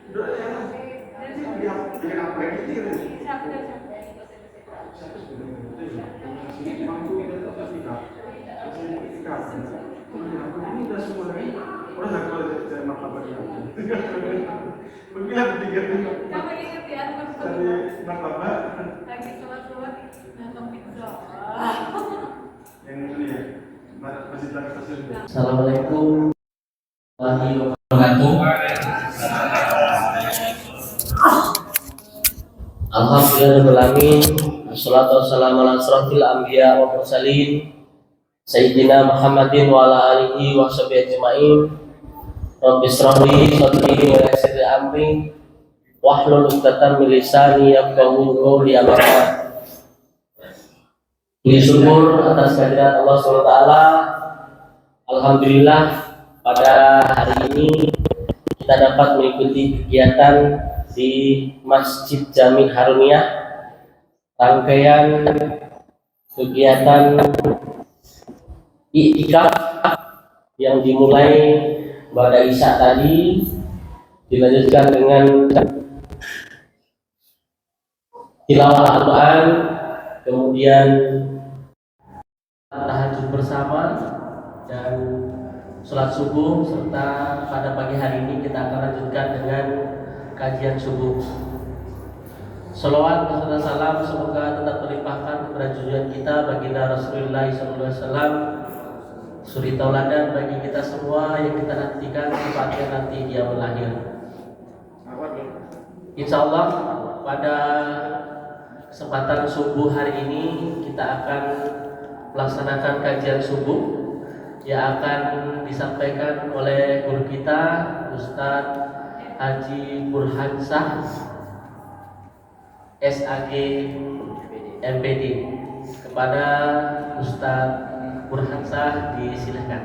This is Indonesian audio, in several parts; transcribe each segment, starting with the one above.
Udah ya. Jadi dia bikin apa gitu ya? Mampu kita sertifikat. Sertifikat. Ini udah semua ini. Orang nggak kalau dari martabat dia. Begitu tiga ini. Kamu ingat ya, Dari martabat. lagi sholat nonton pizza. Yang ini ya. Masjid Al Stasiun. Assalamualaikum warahmatullahi wabarakatuh. Alhamdulillahirrahmanirrahim. Wassalatu wassalamu ala asrofil anbiya wa mursalin Sayyidina Muhammadin wa ala alihi wa sahbihi ajma'in. Rabbi shrah li sadri wa yassir li amri wahlul 'uqdatam min lisani yafqahu qawli. Amma ba'd. Puji syukur atas kehadiran Allah SWT. Alhamdulillah pada hari ini kita dapat mengikuti kegiatan di Masjid Jami Haruniyah, rangkaian kegiatan i'tikaf yang dimulai pada Isya tadi dilanjutkan dengan tilawah Al-Quran, kemudian tahajud bersama dan sholat subuh, serta pada pagi hari ini kita akan lanjutkan dengan kajian subuh. Sholawat beserta salam semoga tetap terlimpahkan kepada junjungan kita baginda Rasulullah SAW, suri tauladan bagi kita semua yang kita nantikan tempatnya nanti dia melahir. Insya Allah pada kesempatan subuh hari ini kita akan melaksanakan kajian subuh yang akan disampaikan oleh guru kita Ustadz Haji Burhansah SAG MPD. Kepada Ustadz Burhansah disilakan.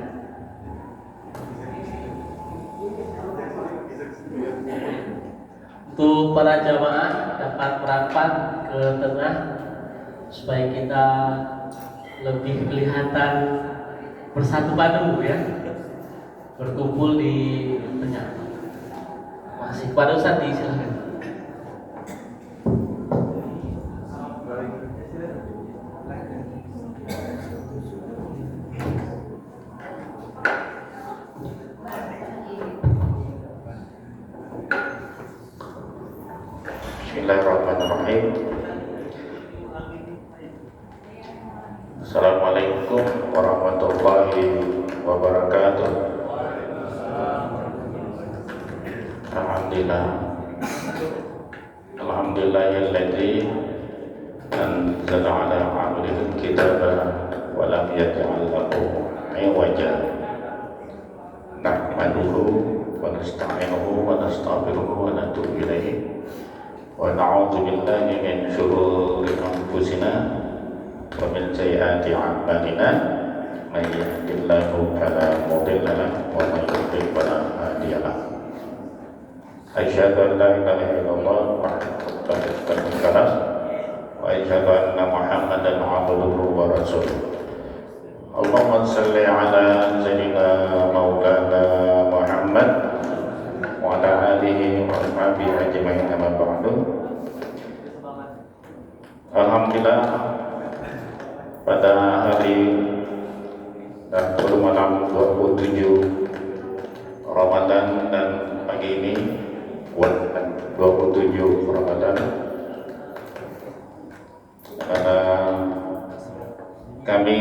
Untuk para jamaah dapat merapat ke tengah supaya kita lebih kelihatan bersatu padu ya, berkumpul di tengah. Masih pada Ustaz disilakan. Bismillahirrahmanirrahim. Assalamualaikum warahmatullahi wabarakatuh. Alhamdulillah. Alhamdulillahilladzi anzala ala 'abdihi kitaba wa lam yaj'al lahu 'iwaja. Nahmaduhu wa nasta'inuhu wa nastaghfiruhu wa natubu ilaihi. Wa na'udzu billahi min syururi anfusina wa min sayyiati a'malina. May yahdihillahu fala mudilla lahu wa may yudlil fala hadiya lahu. Asyhadu an la ilaha illallah wahdahu la syarika lahu wa asyhadu anna Muhammadan 'abduhu wa rasuluh. Allahumma shalli ala sayyidina maulana Muhammad wa ala alihi wa sahbihi ajma'in, amma ba'du. Alhamdulillah pada hari malam 27 Ramadan dan pagi ini 27 Ramadan, kami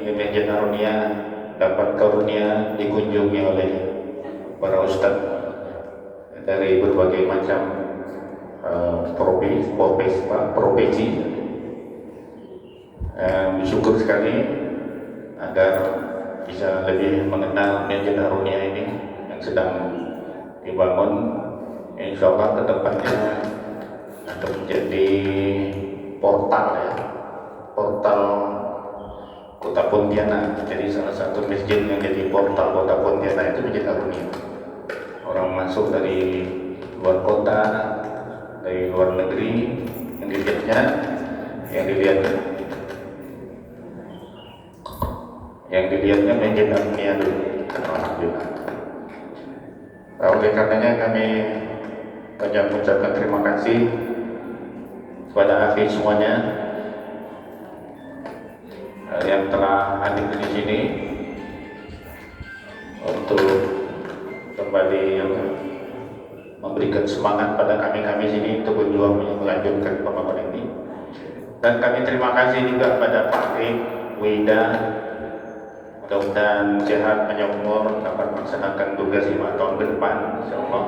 di Masjid Haruniyah dapat karunia dikunjungi oleh para ustadz dari berbagai macam profesi. Bersyukur sekali agar bisa lebih mengenal Masjid Haruniyah ini yang sedang dibangun. Insya Allah kedepannya akan menjadi portal ya, portal Kota Pontianak. Jadi salah satu masjid yang jadi portal Kota Pontianak itu Masjid Haruniyah. Orang masuk dari luar kota, dari luar negeri, yang dilihatnya Masjid Haruniyah dulu. Alhamdulillah. Oleh karenanya kami banyak mengucapkan terima kasih kepada akhi semuanya yang telah hadir di sini untuk kembali memberikan semangat pada kami sini untuk berjuang melanjutkan pembangunan ini. Dan kami terima kasih juga pada Pak Wida, mudah-mudahan sehat, panjang umur, dapat melaksanakan tugas 5 tahun ke depan, insyaallah.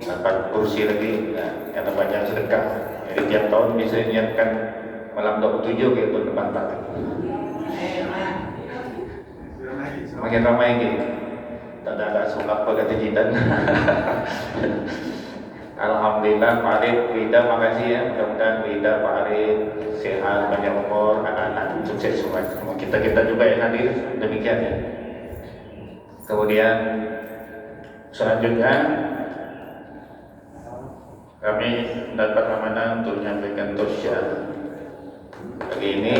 Dapat kursi lagi, yang banyak sedekah. Jadi tiap tahun bisa niatkan malam 27 ke tahun depan Pak. Makin ramai gitu. Tak ada suka apa kata jidan. Alhamdulillah Pak Arif, Wida makasih ya. Mudah-mudahan Wida, Pak Arif sehat, banyak umur, anak-anak sukses semua. Kita juga yang hadir demikian ya. Kemudian selanjutnya kami mendapat amanah untuk menyampaikan tausiah. Hari ini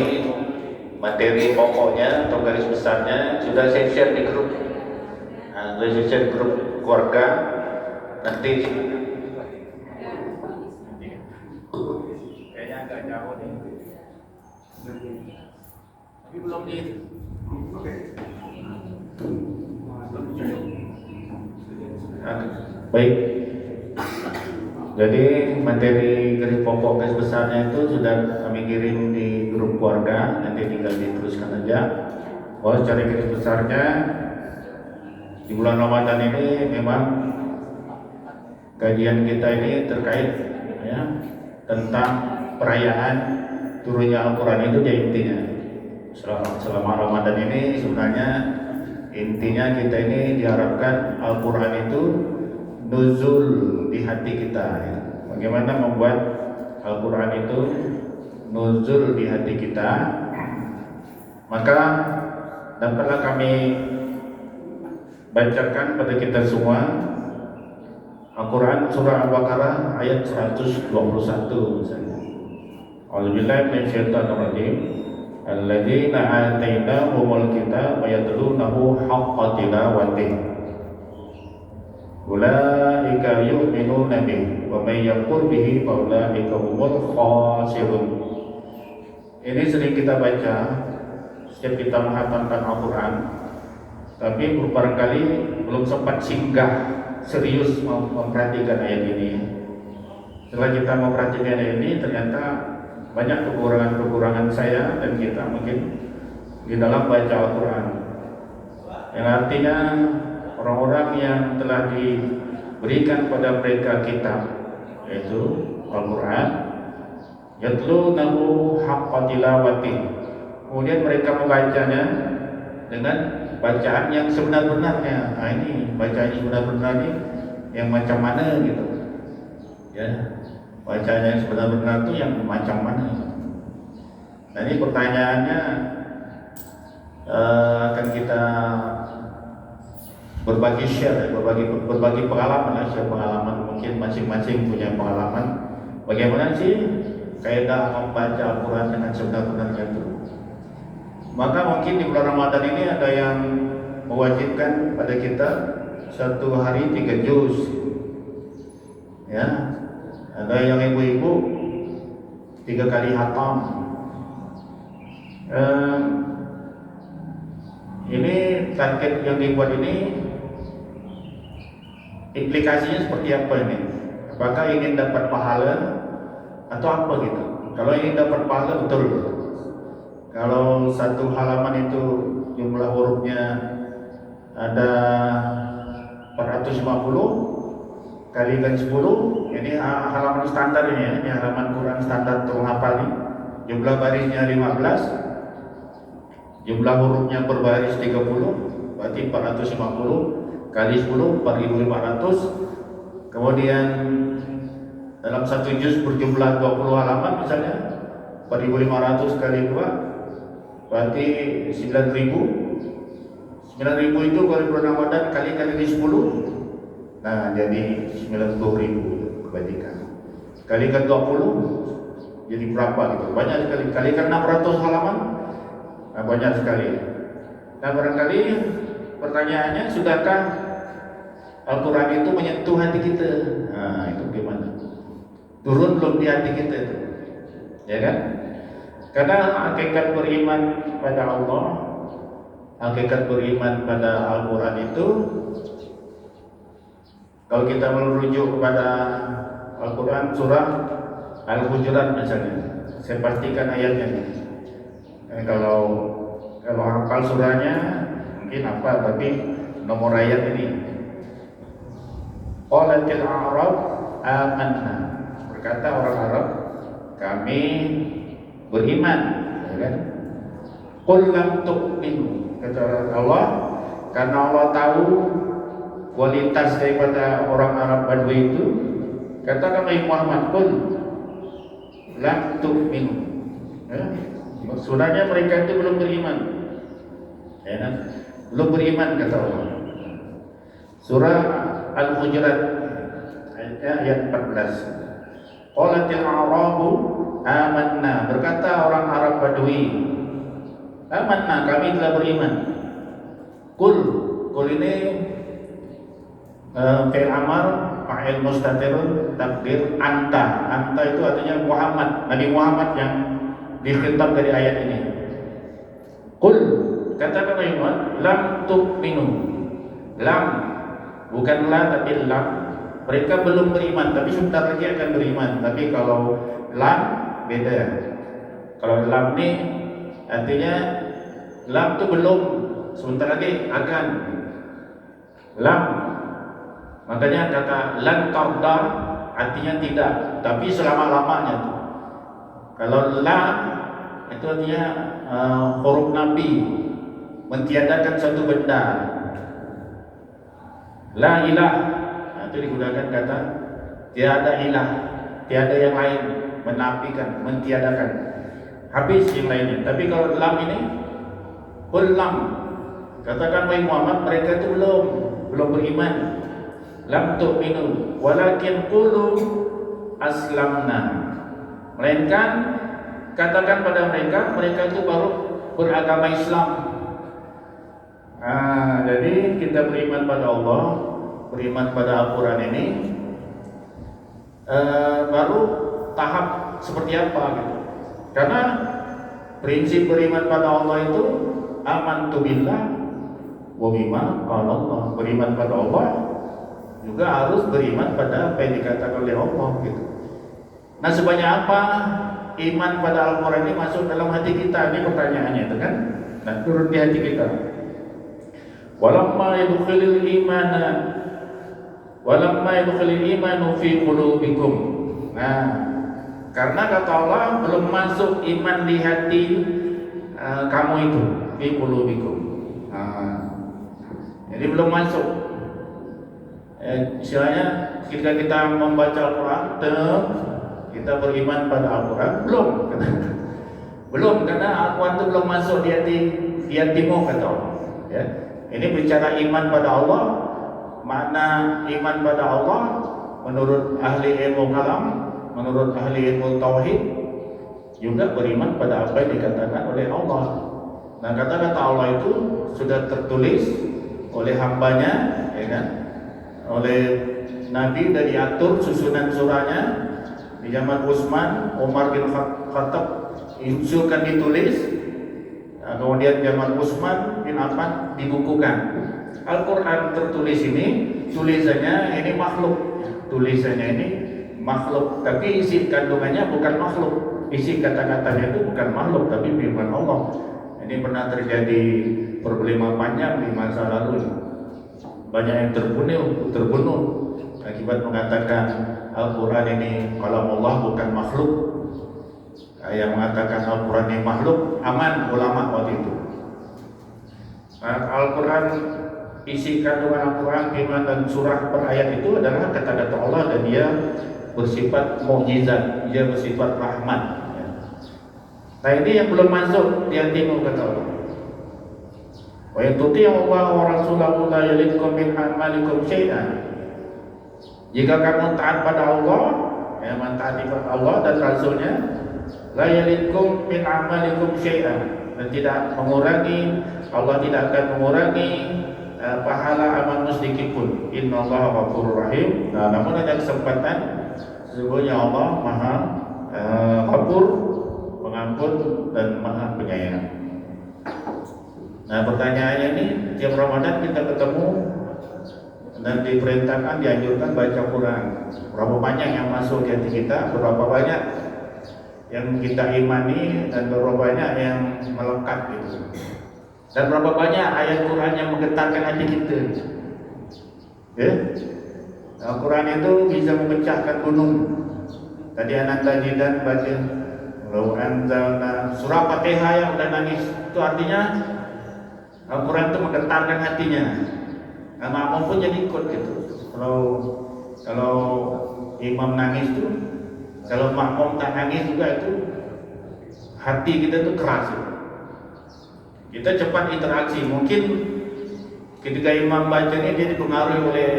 materi pokoknya atau garis besarnya sudah saya share di grup. Saya share grup keluarga. Nanti kayaknya agak jauh nih. Tapi belum di. Oke. Baik. Jadi materi garis pokok garis besarnya itu sudah kami kirim di grup keluarga, nanti tinggal diteruskan aja. Oh, secara garis besarnya di bulan Ramadan ini memang kajian kita ini terkait ya tentang perayaan turunnya Al-Quran itu jadi intinya. Selama Ramadan ini sebenarnya intinya kita ini diharapkan Al-Quran itu nuzul di hati kita ya. Bagaimana membuat Al-Quran itu nuzul di hati kita, maka dapatlah kami bacakan pada kita semua Al-Quran surah Al-Baqarah ayat 121 misalnya. A'udzubillahi minasyaitonir rajim. Alladzina atainahumul kitaba yatlunahu haqqa tilawatihi. Ulaika yu'minuna bihi wa may yakfur bihi fa ulaika humul khasirun. Ini sering kita baca setiap kita menghatamkan Al-Quran, tapi barangkali belum sempat singgah serius memperhatikan ayat ini. Setelah kita memperhatikan ayat ini, ternyata banyak kekurangan-kekurangan saya dan kita mungkin di dalam baca Al-Quran, yang artinya orang-orang yang telah diberikan pada mereka kitab, yaitu Al-Quran, yatlunahu haqqa tilawati, kemudian mereka membacanya dengan bacaan yang sebenar-benarnya. Nah, ini bacaan yang sebenar-benar ini yang macam mana gitu ya, bacaan yang sebenar-benar itu yang macam mana. Nah, ini pertanyaannya akan kita berbagi share, berbagi pengalaman lah, pengalaman mungkin masing-masing punya pengalaman bagaimana sih kaidah membaca Al-Quran dengan sebenar-benarnya itu. Maka mungkin di bulan Ramadan ini ada yang mewajibkan pada kita satu hari 3 juz ya, ada yang ibu-ibu 3 kali khatam. Ini target yang dibuat ini implikasinya seperti apa ini? Apakah ingin dapat pahala atau apa gitu? Kalau ingin dapat pahala betul. Kalau satu halaman itu jumlah hurufnya ada 450 kalikan 10, ini halaman standar ini ya, ini halaman Quran standar untuk menghafal nih. Jumlah barisnya 15, jumlah hurufnya per baris 30, berarti 450 kali 10 4.500. Kemudian dalam satu juz berjumlah 20 halaman misalnya, 4.500 kali 2 berarti 9.000. 9.000 itu kalau bulan Ramadan kali 10, nah jadi 90.000 kebalikan. Kalikan 20 jadi berapa gitu? Banyak sekali. Kalikan 600 halaman, nah banyak sekali. Nah barangkali pertanyaannya, sudahkah Al-Quran itu menyentuh hati kita. Nah, itu gimana? Turun belum di hati kita itu, ya kan? Karena hakikat beriman pada Allah, hakikat beriman pada Al-Quran itu, kalau kita merujuk kepada Al-Quran surah Al-Hujurat misalnya, saya pastikan ayatnya. Kalau hafal surahnya mungkin apa, tapi nomor ayat ini. Qalatil A'rab amanna, berkata orang Arab, kami beriman, ya kan? Qul lam tu'minu, kata Allah, karena Allah tahu kualitas daripada orang Arab Badui itu. Katakan Muhammad, qul lam tu'minu, ya? Sebenarnya mereka itu belum beriman, ya kan? Belum beriman, kata Allah. Surah Al-Hujurat ayat 14. Qalatil a'rabu amanna, berkata orang Arab Badui, amanna, kami telah beriman. Qul ini fi'il amar, fa'il mustatir, takdir anta itu artinya Muhammad, Nabi Muhammad yang dikhitab dari ayat ini. Qul, katakan Muhammad, lam tu'minu, lam bukan la tapi lam, mereka belum beriman tapi sebentar lagi akan beriman. Tapi kalau lam beda. Kalau lam ini artinya lam itu belum, sebentar lagi akan. Lam, makanya kata lan tarda artinya tidak, tapi selama-lamanya tuh. Kalau la itu artinya huruf nabi, mentiadakan satu benda. La ilah, itu digunakan kata tiada ilah, tiada yang lain, menafikan, mentiadakan, habis yang lainnya. Tapi kalau lam ini, qul lam, katakan wahai Muhammad, mereka itu belum beriman. Lam tu'minu walakin qulu aslamna, melainkan katakan pada mereka itu baru beragama Islam. Jadi kita beriman pada Allah, beriman pada Al-Quran ini baru tahap seperti apa gitu. Karena prinsip beriman pada Allah itu amantu billah wa bima qala Allah, beriman pada Allah juga harus beriman pada apa yang dikatakan oleh Allah gitu. Nah, sebanyak apa iman pada Al-Quran ini masuk dalam hati kita? Ini pertanyaannya itu kan. Nah, turun di hati kita. Walamma yadkhulul imanu fi qulubikum. Nah, karena kata Allah belum masuk iman di hati kamu itu, fi qulubikum. Jadi belum masuk. Istilahnya ketika kita membaca Al-Quran, kita beriman pada Al-Quran, belum, karena Al-Quran itu belum masuk di hatimu, kata Allah. Ya. Ini bicara iman pada Allah. Makna iman pada Allah menurut ahli ilmu kalam, menurut ahli ilmu tauhid, juga beriman pada apa yang dikatakan oleh Allah. Nah, kata-kata Allah itu sudah tertulis oleh hambanya, ya kan? Oleh Nabi, dari diatur susunan surahnya di zaman Utsman, Umar bin Khattab diusulkan ditulis. Kemudian zaman Utsman bin Affan dibukukan. Al-Quran tertulis ini, tulisannya ini makhluk, tapi isi kandungannya bukan makhluk, isi kata-katanya itu bukan makhluk, tapi firman Allah. Ini pernah terjadi problema panjang di masa lalu. Banyak yang terbunuh akibat mengatakan Al-Quran ini kalam Allah bukan makhluk. Yang mengatakan Al-Quran ini makhluk aman ulama waktu itu. Al-Quran, isi kandungan Al-Quran, firman dan surah per ayat itu adalah kata-kata Allah, dan dia bersifat mukjizat, dia bersifat rahmat. Nah, ini yang belum masuk di hatimu, kata Allah. Wa in tuti'u Allah wa rasulahu la yalidkum min amalikum syai'an. Jika kamu taat pada Allah, ya, mentaati pada Allah dan Rasulnya, la yalidkum min amalikum syai'an, dan tidak mengurangi, Allah tidak akan mengurangi pahala amal sedikit pun. Innallaha ghafurur rahim. Nah, namun ada kesempatan sesungguhnya Allah Maha Ghafur, pengampun dan Maha penyayang. Nah, pertanyaannya ini tiap Ramadan kita ketemu dan diperintahkan, dianjurkan baca Quran. Berapa banyak yang masuk di hati kita, berapa banyak yang kita imani, dan berapa banyak yang melekat gitu. Dan berapa banyak ayat Quran yang menggetarkan hati kita. Ya? Al-Quran itu bisa memecahkan gunung. Tadi anak tadi dan baca Lau anzalna surah Fatihah yang udah nangis, itu artinya Al-Quran itu menggetarkan hatinya. Nah, makmum pun jadi ikut gitu. Kalau imam nangis tuh, kalau makmum tak nangis juga itu hati kita tuh keras. Kita cepat interaksi. Mungkin ketika imam baca ini dia dipengaruhi oleh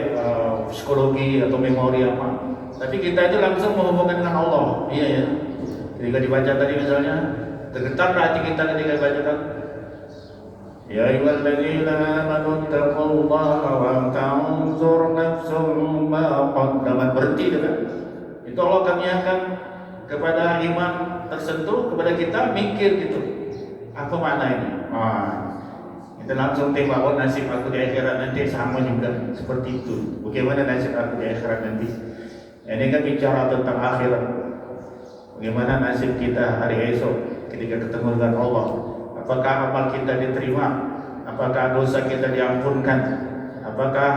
psikologi atau memori apa. Tapi kita itu langsung menghubungkan dengan Allah. Iya ya. Ketika dibaca tadi misalnya, tergetar hati kita ketika dibacakan. Ya ayyuhalladzina amanu taqullaha wa tanzur nafsum ma qaddamat, berhenti kan? Itu Allah akan kepada imam tersentuh, kepada kita mikir gitu. Apa makna ini? Kita langsung tembak, oh nasib aku di akhirat nanti sama juga seperti itu. Bagaimana nasib aku di akhirat nanti? Ini kan bicara tentang akhirat. Bagaimana nasib kita hari esok ketika ketemu dengan Allah? Apakah amal kita diterima? Apakah dosa kita diampunkan? Apakah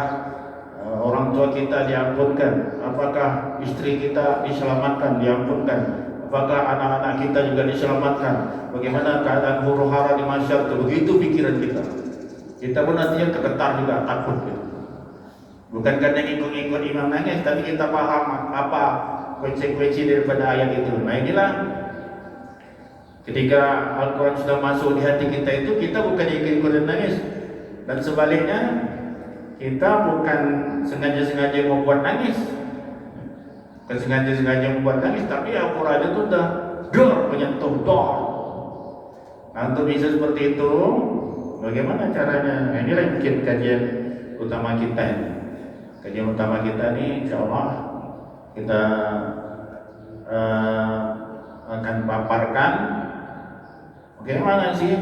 orang tua kita diampunkan? Apakah istri kita diselamatkan, diampunkan? Apakah anak-anak kita juga diselamatkan? Bagaimana keadaan huru hara di masyarakat? Begitu pikiran kita. Kita pun nantinya tergetar juga, takut gitu. Bukan karena ngikut-ngikut imam nangis, tapi kita paham apa konsekuensi daripada ayat itu. Nah inilah ketika Al-Quran sudah masuk di hati kita itu, kita bukan ikut-ikutan nangis. Dan sebaliknya, kita bukan sengaja-sengaja membuat nangis. Bukan sengaja-sengaja membuat nangis, tapi Al-Quran itu sudah menyentuh dor. Nah untuk bisa seperti itu, bagaimana caranya? Nah, inilah mungkin kajian utama kita ini. Kajian utama kita ini insya Allah kita akan paparkan bagaimana sih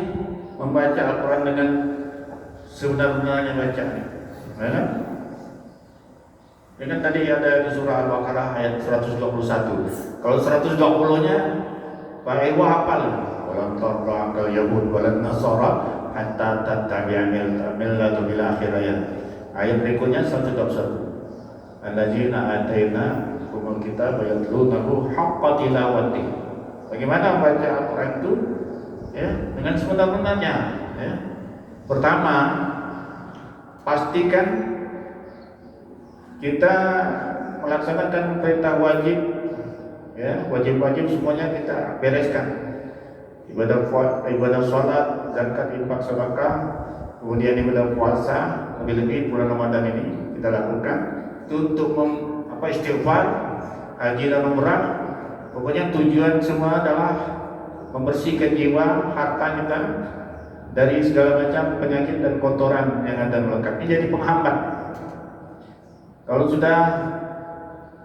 membaca Al-Quran dengan sebenar-benarnya baca. Ya kan? Ya kan tadi ada di surah Al-Baqarah ayat 121. Kalau 120-nya Pak Ewa hafal. Walam tarda akal yahud walan nasara hatta tattabi'a millata bil akhirayat. Ayat berikutnya 121. Allazina ataina humul kitab yatlunahu haqqa tilawati. Bagaimana membaca Al-Quran itu? Ya, dengan sebenar-benarnya. Ya. Pertama, pastikan kita melaksanakan perintah wajib, ya, wajib-wajib semuanya kita bereskan. Ibadah sholat, zakat, infak, sedekah, kemudian ibadah puasa, lebih-lebih bulan Ramadan ini kita lakukan. Itu untuk istighfar, haji dan umrah. Pokoknya tujuan semua adalah membersihkan jiwa, harta kita dari segala macam penyakit dan kotoran yang ada melekat. Ini jadi penghambat. Kalau sudah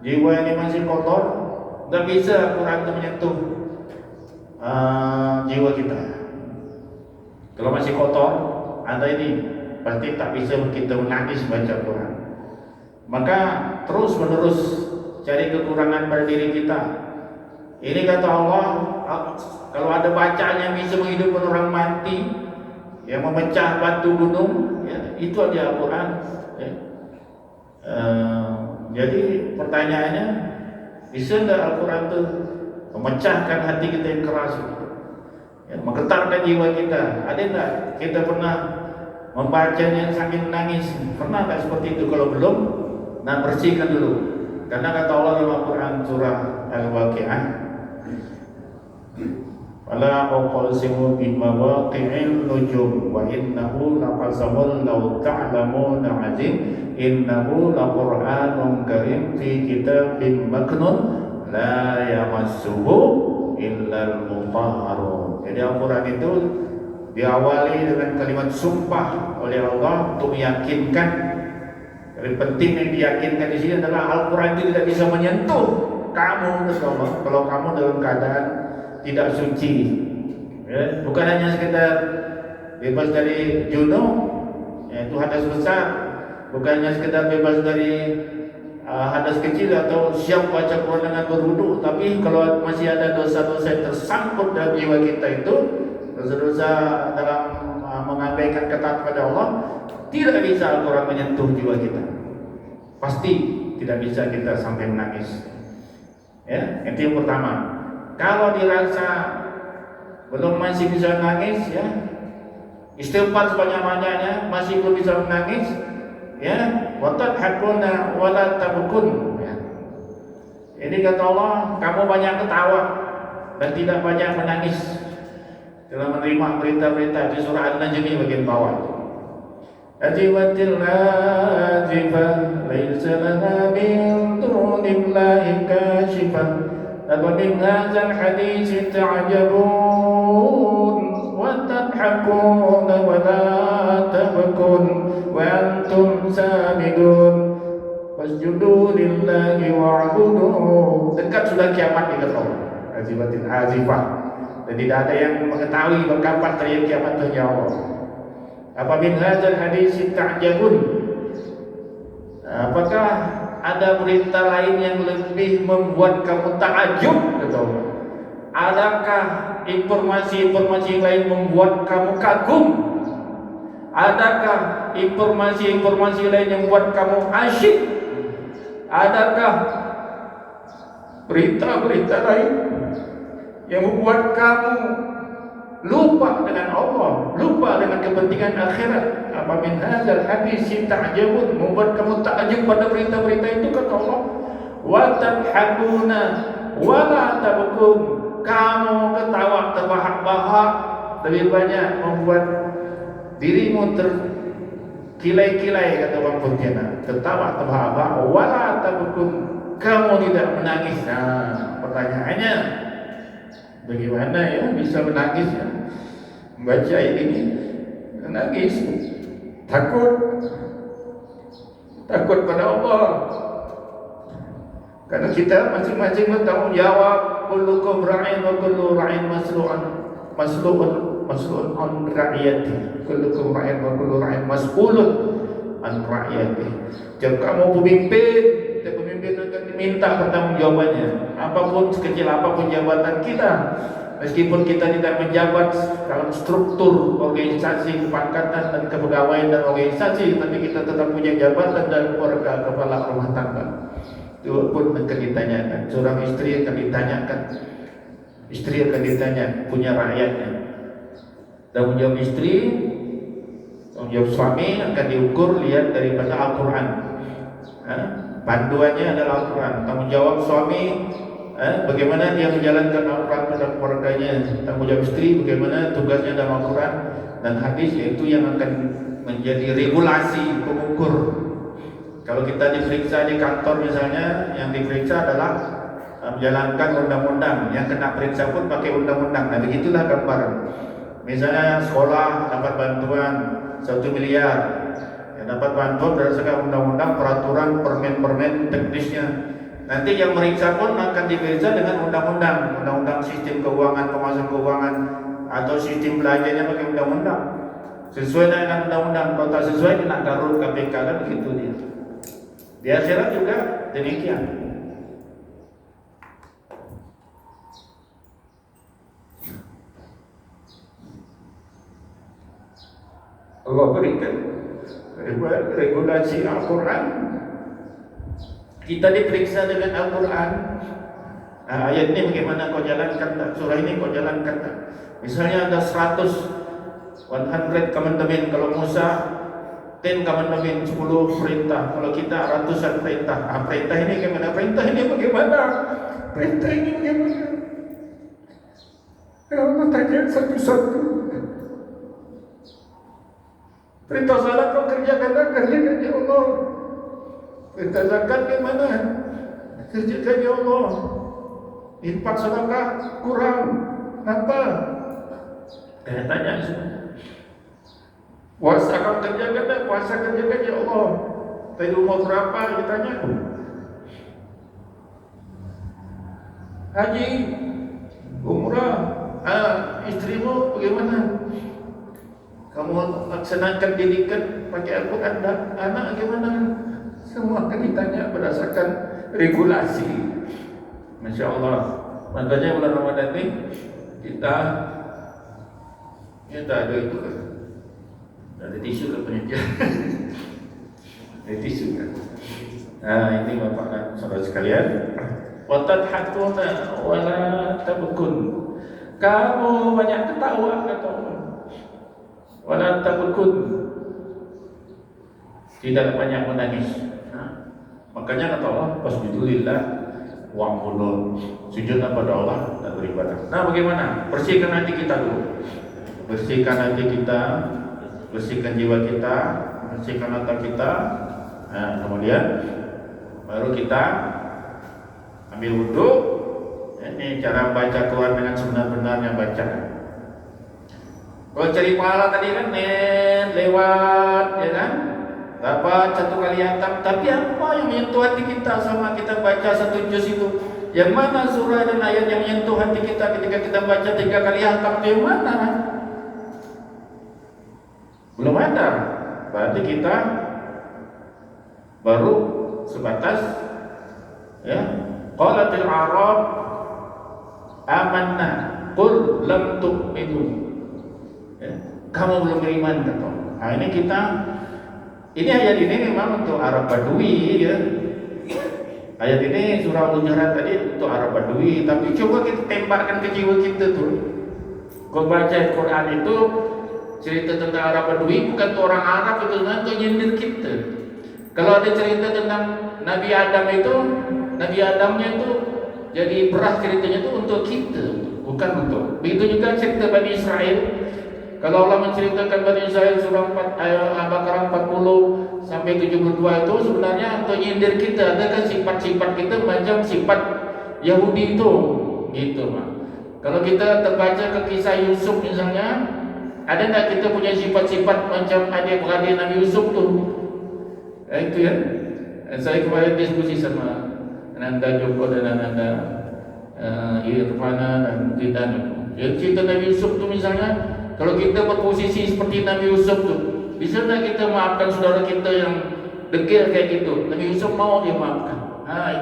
jiwa ini masih kotor, nggak bisa Quran itu menyentuh jiwa kita. Kalau masih kotor, ada ini pasti tak bisa kita menangis baca Quran. Maka terus menerus cari kekurangan pada diri kita. Ini kata Allah, kalau ada bacaan yang bisa menghidupkan orang mati, yang memecah batu gunung, ya, itu aja Al-Quran. Ya. Jadi pertanyaannya, bisa tidak Al-Quran itu memecahkan hati kita yang keras, ya, menggetarkan jiwa kita? Ada tidak kita pernah membacanya sambil nangis? Pernah tak seperti itu? Kalau belum, nah bersihkan dulu. Karena kata Allah dalam Al-Quran surah Al-Waqi'ah, Fala uqsimu bimawaqi'in nujum wa innahu laqasamun law ta'lamuna 'azim innahu laqur'anun karim fi kitabim maknun la yamassuhu illal mutahharun. Jadi Al-Quran itu diawali dengan kalimat sumpah oleh Allah untuk meyakinkan. Yang penting yang diyakinkan di sini adalah Al-Quran itu tidak bisa menyentuh kamu, Allah, kalau kamu dalam keadaan tidak suci. Ya, bukan hanya sekedar bebas dari junub, yaitu hadas besar, bukan hanya sekedar bebas dari hadas kecil atau siap baca Quran dengan berwudu, tapi kalau masih ada dosa-dosa yang tersangkut dalam jiwa kita itu, dosa-dosa dalam mengabaikan ketaatan kepada Allah, tidak bisa Al-Quran menyentuh jiwa kita. Pasti tidak bisa kita sampai menangis. Ya, itu yang pertama. Kalau dirasa belum masih bisa menangis, ya, istighfar sebanyak-banyaknya masih belum bisa menangis, ya, watadhakuna wala tabkun. Ya. Ini kata Allah, kamu banyak ketawa dan tidak banyak menangis dalam menerima berita-berita di surah An-Najm bagian bawah. Ajibatil azifah laisa laha min dunillahi kashifah wa min hadzal hadits ta'jabun wa tadhakun wa la tabkun wa antum samidun wasjudu lillahi wa'budu. Dekat sudah kiamat kata Allah. Ajibatil azifah. Dan tidak ada yang mengetahui kapan terjadi kiamat itu ya Allah. Apa min hadzal hadits ta'jabun? Apakah ada berita lain yang lebih membuat kamu takjub? Kata Allah. Adakah informasi-informasi lain membuat kamu kagum? Adakah informasi-informasi lain yang membuat kamu asyik? Adakah berita-berita lain yang membuat kamu lupa dengan Allah, lupa dengan kepentingan akhirat? Apa min hadzal hadits ta'jabun, membuat kamu takjub pada berita-berita itu, kata Allah. Wa tadhakuna wa la tabkun, kamu ketawa terbahak-bahak, lebih banyak membuat dirimu terkilai-kilai, kata orang Pontianak, tertawa terbahak-bahak, wa la tabkun, kamu tidak menangis. Nah, pertanyaannya, bagaimana ya bisa menangis ya? Membaca ini menangis, takut pada Allah. Karena kita masing-masing bertanggung jawab. Kullukum ra'in wa kullu ra'in mas'ulun an ra'iyati. Kullukum ra'in wa kullu ra'in mas'ulun an ra'iyati. Jika kamu pemimpin akan diminta pertanggungjawabannya. Apapun sekecil apapun jabatan kita, meskipun kita tidak menjabat dalam struktur organisasi kepangkatan dan kepegawaian dan organisasi, tapi kita tetap punya jabatan dan keluarga, kepala rumah tangga. Itu pun akan ditanyakan. Seorang istri akan ditanyakan. Istri akan ditanya, punya rakyatnya. Tanggung jawab istri, tanggung jawab suami akan diukur lihat daripada Al-Quran. Panduannya adalah Al-Quran. Tanggung jawab suami, bagaimana dia menjalankan Al-Quran pada keluarganya. Tanggung jawab istri, bagaimana tugasnya dalam Al-Quran dan hadis, yaitu yang akan menjadi regulasi pengukur. Kalau kita diperiksa di kantor misalnya, yang diperiksa adalah menjalankan undang-undang, yang kena periksa pun pakai undang-undang. Nah, begitulah gambar. Misalnya sekolah dapat bantuan 1 miliar, dapat bantuan berdasarkan undang-undang, peraturan, permen-permen teknisnya. Nanti yang meriksa pun akan diperiksa dengan undang-undang sistem keuangan, pemasaran keuangan, atau sistem belajarnya pakai undang-undang. Sesuai dengan undang-undang. Kalau tak sesuai, kena garut KPK, kan begitu dia. Di akhirat juga demikian. Allah berikan regulasi Al-Quran. Kita diperiksa dengan Al-Quran. Nah, ayat ini bagaimana kau jalankan tak? Surah ini kau jalankan tak? Misalnya ada 100 commandment. Kalau Musa 10 commandment, 10 perintah. Kalau kita ratusan perintah. Perintah ini bagaimana? Perintah ini bagaimana? Perintah ini bagaimana? Allah tanya satu-satu. Perintah salat kau kerjakan ya Allah. Perintah zakat bagaimana? Kerjakan ya Allah. Infak sedekah kurang. Apa? Tanya Puasa kamu kerjakan dah, puasa kerjakan ya Allah. Tadi umur berapa dia tanya? Haji, umrah, istrimu bagaimana? Kamu laksanakan didikan pakai Al-Quran dan anak bagaimana? Semua akan ditanya berdasarkan regulasi. Masya Allah. Makanya bulan Ramadan ini kita ada itu kan? Ada tisu ke penitia? Ada tisu kan? Ini Bapak dan saudara sekalian. Watadhatuna wala tabkun. Kamu banyak ketawa kata Allah. Wala tabkun. Tidak banyak menangis. Makanya kata Allah, fasjudulillah wa'budun. Sujudlah pada Allah dan beribadah. Nah, bagaimana? Bersihkan hati kita dulu. Bersihkan hati kita, bersihkan jiwa kita, bersihkan mata kita. Nah, kemudian baru kita ambil wudhu. Ini cara baca Quran dengan sebenar-benarnya baca. Kalau cari pahala tadi kan lewat, ya kan? Dapat 1 kali hatam. Tapi apa yang menyentuh hati kita sama kita baca 1 juz itu? Yang mana surah dan ayat yang menyentuh hati kita ketika kita baca 3 kali hatam itu yang mana? Belum ada. Berarti kita baru sebatas ya. Qalatil Arab amanna qul lam tu'minu. Ya, kamu belum beriman kata. Nah, ini ayat ini memang untuk Arab Badui ya. Ayat ini surah Al-Hujurat tadi untuk Arab Badui, tapi coba kita tembakkan ke jiwa kita tuh. Kau baca Quran itu cerita tentang Arab Badui bukan untuk orang Arab, itu untuk nyindir kita. Kalau ada cerita tentang Nabi Adam itu, Nabi Adamnya itu jadi beras ceritanya itu untuk kita, bukan untuk. Begitu juga cerita Bani Israel. Kalau Allah menceritakan Bani Israel surah Al-Baqarah 40 sampai 72 itu sebenarnya untuk nyindir kita. Adakah sifat-sifat kita macam sifat Yahudi itu, gitu Pak. Kalau kita terbaca ke kisah Yusuf misalnya, ada tak kita punya sifat-sifat macam adik-beradik Nabi Yusuf tu? Itu ya. Saya kemarin diskusi sama Ananda Joko dan Ananda Irfana dan Tidan. Ya, cerita Nabi Yusuf tu misalnya, kalau kita berposisi seperti Nabi Yusuf tu, bisa tak kita maafkan saudara kita yang degil kayak gitu? Nabi Yusuf mau dia maafkan.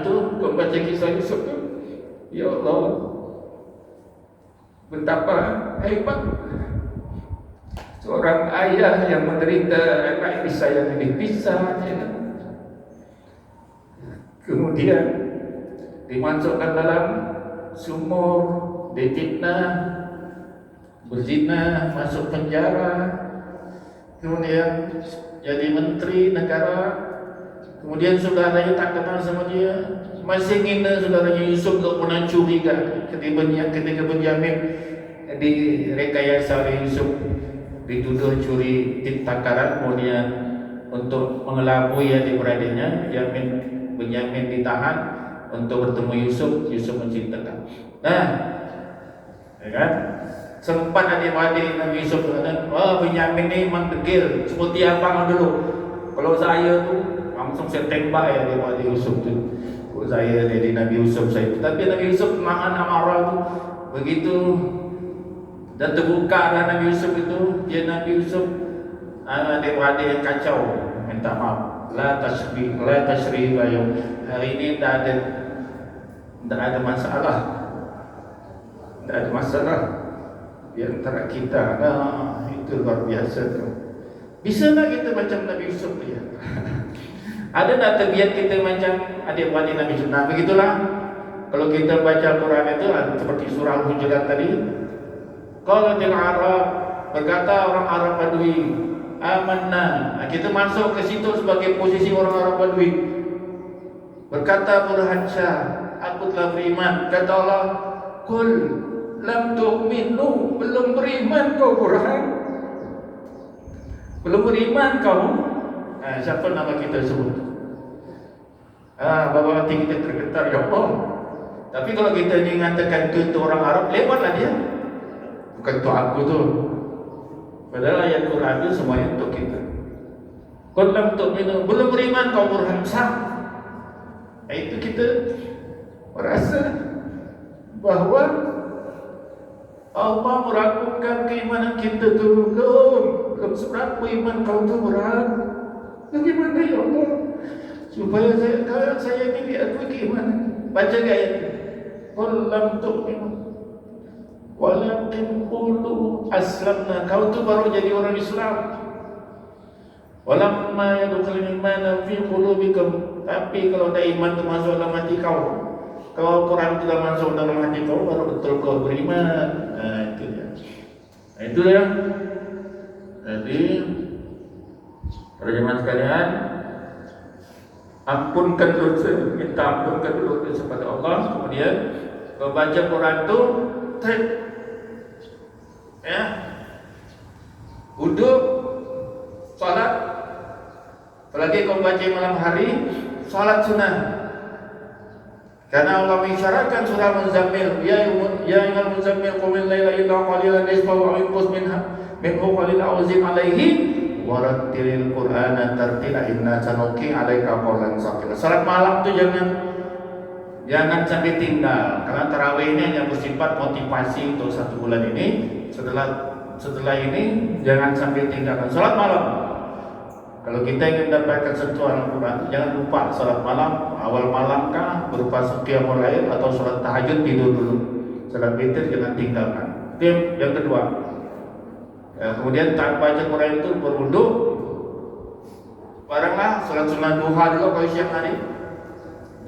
Itu kau baca kisah Yusuf tu. Ya Allah, betapa hebat seorang ayah yang menderita anak disayang yang dipisah, ya. Kemudian dimasukkan dalam sumur, difitnah, berzina, masuk penjara, kemudian jadi menteri negara, kemudian saudaranya tak kenal sama dia, masih ngina saudaranya Yusuf tak pernah curiga ketika Benyamin direkayasa oleh Yusuf, dituduh curi takaran, kemudian untuk mengelabui adik-beradiknya, Benyamin ditahan untuk bertemu Yusuf. Yusuf menceritakan. Nah, ya kan? Sempat adik-adik Nabi Yusuf kata, Benyamin ni memang degil seperti abang dulu. Kalau saya tu langsung saya tembak ya adik-adik Yusuf tu. Kalau saya jadi Nabi Yusuf saya. Tapi Nabi Yusuf nahan amarah tu. Begitu dan terbuka lah Nabi Yusuf itu, dia Nabi Yusuf adik-adik yang kacau, minta maaf. La tashri bayum. Hari ini tak ada masalah. Tak ada masalah di antara kita. Nah, itu luar biasa tu. Bisa tak kita macam Nabi Yusuf ya? Ada tak terbiat kita macam adik-adik Nabi Yusuf? Nah, begitulah. Kalau kita baca Quran itu seperti surah Al-Hujurat tadi. Qalatil Arab, berkata orang Arab Badui, amanna. Kita masuk ke situ sebagai posisi orang Arab Badui. Berkata Burhan Syah, aku telah beriman. Kata Allah, Qul lam tu'minu, belum beriman kau Burhan. Belum beriman kau. Siapa nama kita sebut? Bawah hati kita tergetar, ya Allah. Tapi kalau kita ni mengatakan itu orang Arab, lewatlah dia. Bukan tu aku tu. Padahal ayat Quran itu semuanya untuk kita. Qul lam tu'minu, belum beriman kau burhan sah. Itu kita merasa bahwa Allah meragukan keimanan kita tu. Belum seberapa iman kau tu burhan. Bagaimana ya Allah supaya saya ini diakui keimanan? Baca ayat ini. Qul lam tu'minu walakin qulu aslamna. Kau tu baru jadi orang Islam. Walamma yadkhulul imana fi qulubikum. Tapi kalau ada iman itu masuk dalam hati kau, kalau Quran tidak masuk dalam hati kau, baru betul kau beriman. Nah, itu dia. Nah, itu dia. Jadi para jemaah sekalian, ampunkan dosa, minta ampunkan dosa kepada Allah. Kemudian kalau baca Quran tu, ya, duduk, salat. Apalagi kalau baca malam hari, salat sunnah. Karena Allah mengisyaratkan surah Muzammil, ya ayyuhal muzammil qumil laila illa qalilan nisfahu aw inqus minhu qalilan aw zid alaihi warattilil qur'ana tartila inna sanulqi 'alaika qawlan tsaqila. Salat malam tu jangan sampai tinggal, karena tarawih ini hanya bersifat motivasi untuk 1 bulan ini. Setelah ini jangan sampai tinggalkan salat malam. Kalau kita ingin mendapatkan sentuhan Al-Quran, jangan lupa salat malam, awal malam kah, berupa qiyamul lail atau salat tahajud, tidur dulu. Salat witir jangan tinggalkan. Itu yang kedua. Kemudian tak baca Quran itu berwudu. Baranglah salat sunat duha dulu kalau siang hari.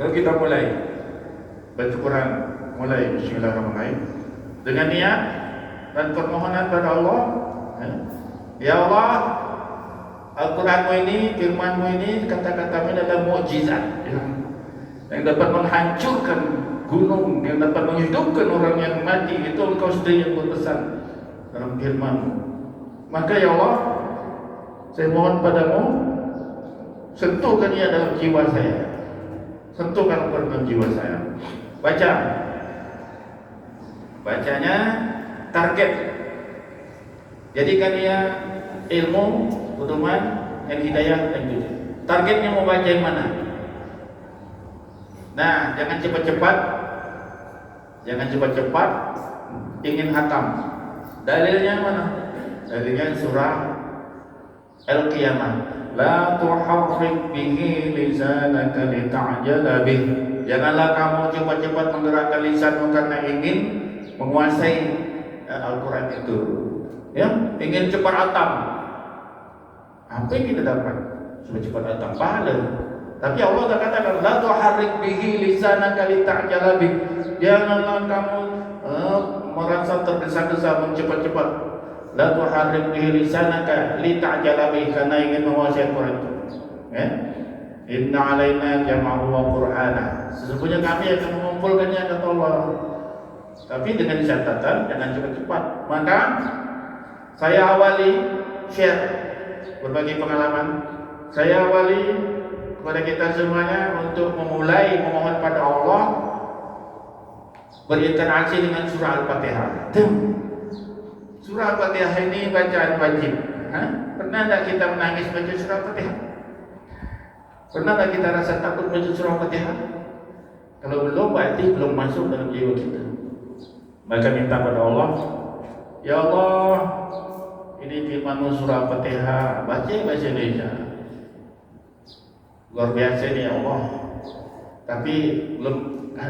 Lalu kita mulai baca Quran, mulai bismillahirrahmanirrahim dengan niat dan permohonan pada Allah. Ya Allah, Al-Quranmu ini, firmanmu ini, kata-katamu adalah mukjizat yang dapat menghancurkan gunung, yang dapat menghidupkan orang yang mati. Itu Engkau sendiri yang berpesan dalam firmanmu. Maka ya Allah, saya mohon padamu, sentuhkan ia dalam jiwa saya, sentuhkan dalam jiwa saya. Bacanya target, jadikan ia ilmu, pedoman, dan hidayah dan tujuan. Targetnya mau baca yang mana? Nah, jangan cepat-cepat ingin hatam. Dalilnya mana? Dalilnya surah Al-Qiyamah. La tuharrik bihi lisanaka lita'jala bih. Janganlah kamu cepat-cepat menggerakkan lisanmu karena ingin menguasai Al-Quran itu. Ya, ingin cepat hatam. Apa yang kita dapat? Cepat datang pahala. Tapi Allah dah katakan, la tuharrik bihi lisanaka lita'jala bih. Janganlah kamu merasa tergesa-gesa mencepat-cepat. La tuharrik bihi lisanaka lita'jala bih, karena ingin menguasai Quran itu. Ya? Inna alaina jam'ahu wa qur'ana. Sesungguhnya kami akan mengumpulkannya, kata Allah. Tapi dengan catatan jangan cepat-cepat. Maka saya awali share berbagi pengalaman. Saya awali kepada kita semuanya untuk memulai memohon pada Allah, berinteraksi dengan surah Al-Fatihah. Surah Al-Fatihah ini bacaan wajib. Pernah tak kita menangis baca surah Al-Fatihah? Pernah tak kita rasa takut baca surah Al-Fatihah? Kalau belum, berarti belum masuk dalam jiwa kita. Maka minta pada Allah, ya Allah, ini firman surah Al-Fatihah, baca bahasa Indonesia. Luar biasa ini ya Allah. Tapi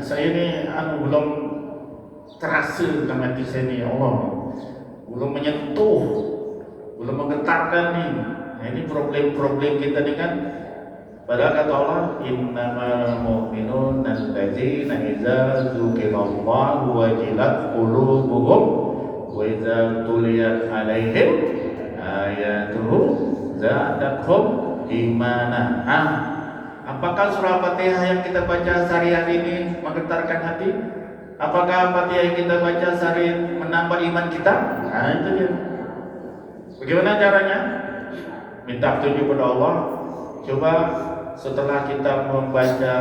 saya ini belum terasa dalam hati saya ini ya Allah. Belum menyentuh, belum menggetarkan nih. Nah, ini problem-problem kita dengan, padahal kata Allah, innamal mu'minun alladzina idza dzukirallahu wajilat qulubuhum wa idza tuliyat alaihim ayatuhu zadathum imana. Apakah surah Fatihah yang kita baca sehari-hari ini menggetarkan hati? Apakah Fatihah yang kita baca sehari menambah iman kita? Nah, itu dia. Bagaimana caranya? Minta petunjuk pada Allah. Coba setelah kita membaca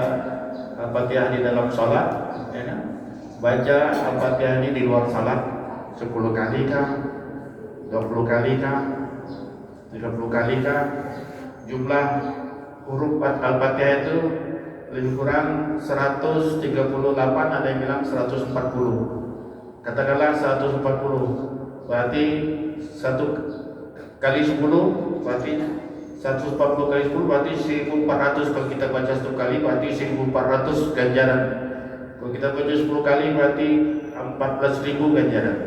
Al-Fatihah di dalam salat, ya kan? Baca Al-Fatihah ini di luar salat 10 kali kah? 20 kali kah? 30 kali kah? Jumlah huruf Al-Fatihah itu lebih kurang 138, ada yang bilang 140. Katakanlah 140, berarti 1 kali 10 berarti 140 kali 10 berarti 1400. Kalau kita baca 1 kali berarti 1400 ganjaran. Kalau kita baca 10 kali berarti 14.000 ganjaran.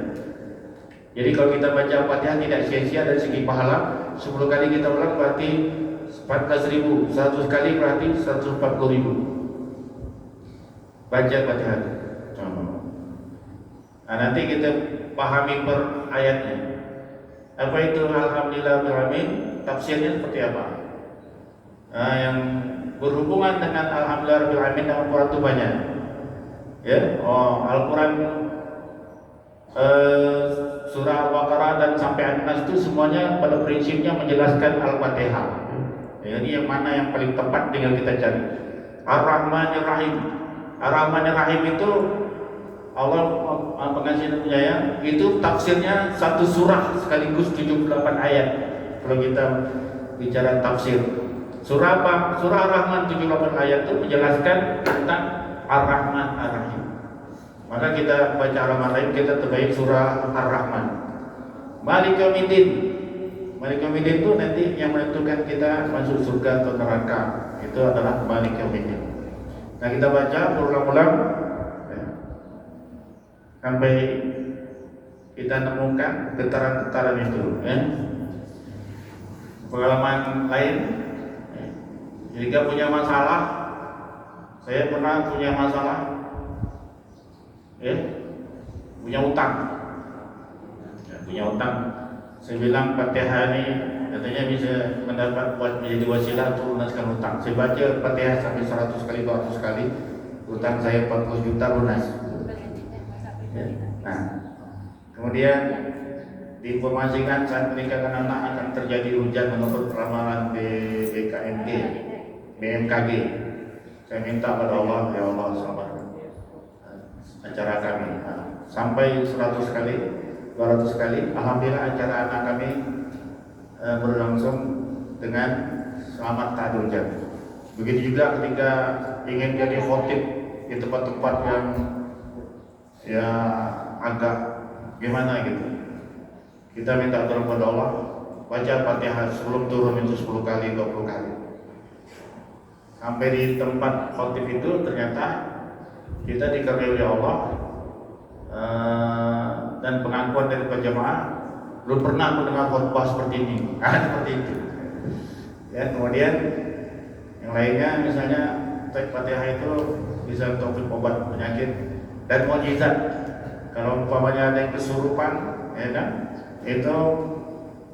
Jadi kalau kita baca Al-Fatihah tidak sia-sia dari segi pahala. 10 kali kita ulang berarti 14.000, 100 kali berarti 140.000. Baca Al-Fatihah. Nah, nanti kita pahami per ayatnya. Apa itu Alhamdulillahirrahmanirrahim? Tafsirnya seperti apa? Nah, yang berhubungan dengan Alhamdulillahirrahmanirrahim dalam Al-Quran itu banyak. Ya, Al-Quran surah Al-Baqarah dan sampai An-Nas itu semuanya pada prinsipnya menjelaskan Al-Fatihah. Jadi yang mana yang paling tepat tinggal kita cari. Ar-Rahmanir-Rahim. Ar-Rahmanir-Rahim itu Allah Pengasih Penyayang, itu tafsirnya satu surah sekaligus 78 ayat. Kalau kita bicara tafsir, surah apa? Surah Ar-Rahman 78 ayat itu menjelaskan tentang Ar-Rahman Ar-Rahim. Maka kita baca Ar-Rahman Ar-Rahim, kita terbaik surah Ar-Rahman. Malik Yaumiddin. Malik Yaumiddin itu nanti yang menentukan kita masuk surga atau neraka. Itu adalah Malik Yaumiddin. Nah, kita baca berulang-ulang sampai kita nemukan getaran-getaran itu. Pengalaman lain, jika punya masalah, saya pernah punya masalah, punya utang, saya bilang Fatihah ini katanya bisa mendapat buat menjadi wasilah untuk lunaskan utang. Saya baca Fatihah sampai 100 kali, 200 kali, utang saya 40 juta lunas. Nah, kemudian diinformasikan saat menikahkan anak akan terjadi hujan menurut ramalan BMKG. Saya minta pada Allah, ya Allah selamatkan acara kami. Nah, sampai 100 kali, 200 kali, alhamdulillah acara anak kami berlangsung dengan selamat tak ada hujan. Begitu juga ketika ingin jadi khotib di tempat-tempat yang ya agak gimana gitu, kita minta tolong pada Allah, baca Fatihah sebelum turun itu 10 kali, 20 kali. Sampai di tempat khotib itu ternyata kita dikaruniai oleh Allah dan pengakuan dari jemaah, belum pernah mendengar khotbah seperti ini. Seperti itu. Ya, kemudian yang lainnya misalnya Fatihah itu bisa untuk obat penyakit dan mukjizat. Kalau umpamanya ada yang kesurupan, ya kan, itu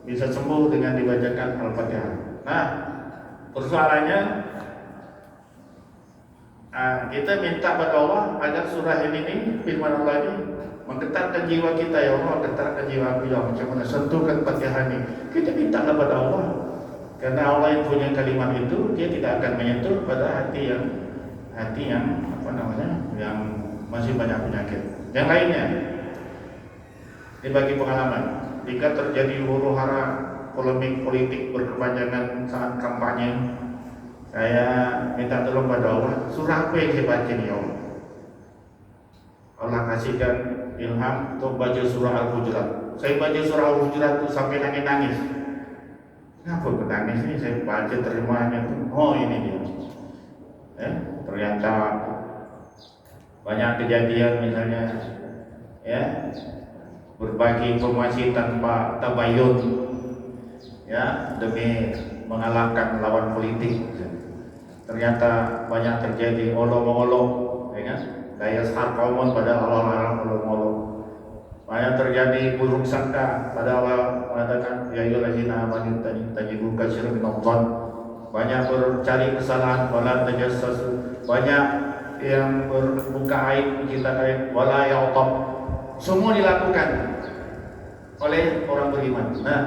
bisa sembuh dengan dibacakan Al-Fatihah. Nah, persoalannya kita minta pada Allah agar surah ini, firman Allah ini menggetarkan jiwa kita, ya Allah, getarkan jiwa aku, ya macam mana sentuhkan Fatihah ini. Kita minta kepada Allah, karena Allah yang punya kalimat itu, dia tidak akan menyentuh pada hati yang apa namanya, yang masih banyak penyakit. Yang lainnya, ini bagi pengalaman, jika terjadi huru-hara polemik politik berkepanjangan saat kampanye, saya minta tolong pada Allah, surah apa yang saya baca nih, ya Allah? Allah kasihkan ilham untuk baca surah Al-Hujurat. Saya baca surah Al-Hujurat itu sampai nangis-nangis. Kenapa nangis ini? Saya baca terimanya tuh, oh ini dia. Ternyata banyak kejadian misalnya, ya, berbagi informasi tanpa tabayun, ya, demi mengalahkan lawan politik. Ternyata banyak terjadi olok-olok, ya kan? Daya sarkomon pada Allah olok-olok. Banyak terjadi buruk sangka pada Allah mengatakan ya ayyuhallazina amanu tajibu katsiran minadh-dhann. Banyak bercari kesalahan, wala tajassasu. Banyak yang berbuka aib, mencinta aib, wala ya'tab. Semua dilakukan oleh orang beriman. Nah,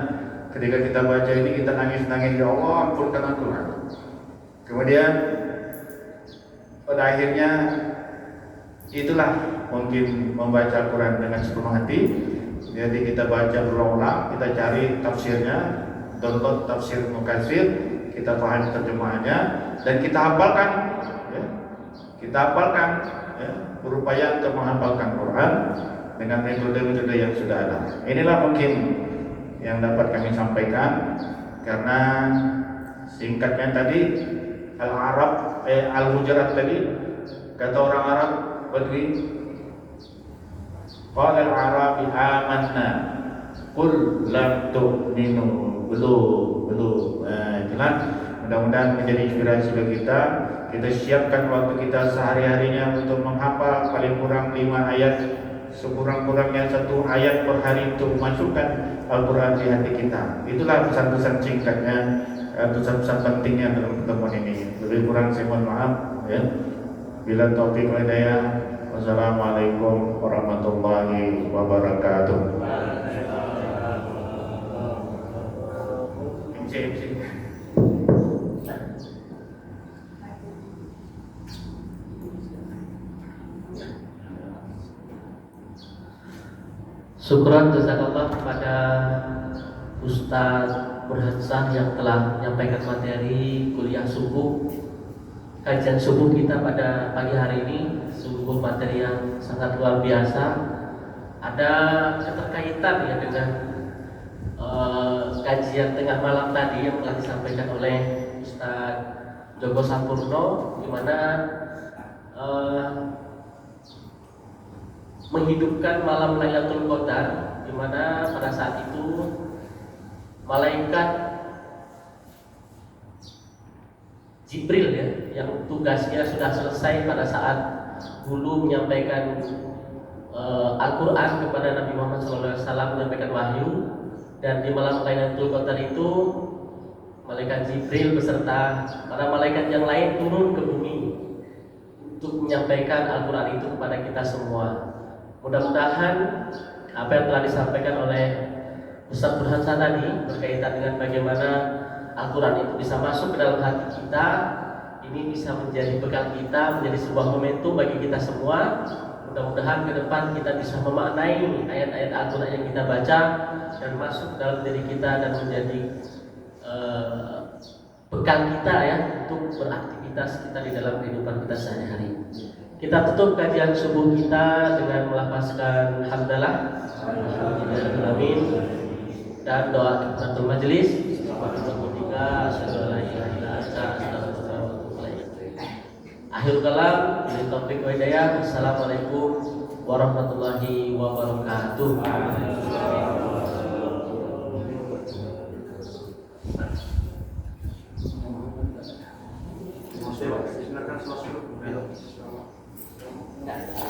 ketika kita baca ini kita nangis-nangis, ya Allah ampunkan aku. Kemudian pada akhirnya itulah mungkin membaca Quran dengan sepenuh hati, Jadi kita baca berulang, kita cari tafsirnya, download tafsir Mukatsir, kita pahami terjemahannya, dan kita hafalkan. Ya. Kita hafalkan, ya. Berupaya untuk menghafalkan Quran dengan metode-metode yang sudah ada. Inilah mungkin yang dapat kami sampaikan, karena singkatnya tadi Al-Arab, Al-Hujurat tadi, kata orang Arab Badui, qala al-Arabi amanna qul lam tu'minu, belum. Itulah mudah-mudahan menjadi inspirasi bagi kita. Kita siapkan waktu kita sehari-harinya untuk menghafal paling kurang 5 ayat, sekurang-kurangnya 1 ayat per hari untuk memasukkan Al-Quran di hati kita. Itulah pesan-pesan singkatnya, pesan-pesan pentingnya dalam pertemuan ini. Lebih kurang saya mohon maaf, ya. Bila taufik wal hidayah. Wassalamualaikum warahmatullahi wabarakatuh. MC. Syukran jazakallah kepada Ustaz Burhansyah yang telah menyampaikan materi kuliah subuh, kajian subuh kita pada pagi hari ini. Sungguh materi yang sangat luar biasa. Ada keterkaitan ya dengan kajian tengah malam tadi yang telah disampaikan oleh Ustaz Joko Sampurno, di mana menghidupkan malam Lailatul Qadar, di mana pada saat itu malaikat Jibril ya, yang tugasnya sudah selesai pada saat dulu menyampaikan Al-Quran kepada Nabi Muhammad SAW, menyampaikan wahyu, dan di malam Lailatul Qadar itu malaikat Jibril beserta para malaikat yang lain turun ke bumi untuk menyampaikan Al-Quran itu kepada kita semua. Mudah-mudahan apa yang telah disampaikan oleh Ustaz Burhansyah tadi berkaitan dengan bagaimana Al-Quran itu bisa masuk ke dalam hati kita, ini bisa menjadi bekal kita, menjadi sebuah momentum bagi kita semua. Mudah-mudahan ke depan kita bisa memaknai ayat-ayat Al-Quran yang kita baca dan masuk dalam diri kita dan menjadi bekal kita ya untuk beraktivitas kita di dalam kehidupan kita sehari-hari. Kita tutup kajian subuh kita dengan melafazkan hamdalah, alhamdulillahirabbil dan doa kifaratul majelis. Akhir kalam, dari topik hidayah. Assalamualaikum warahmatullahi wabarakatuh. Silakan.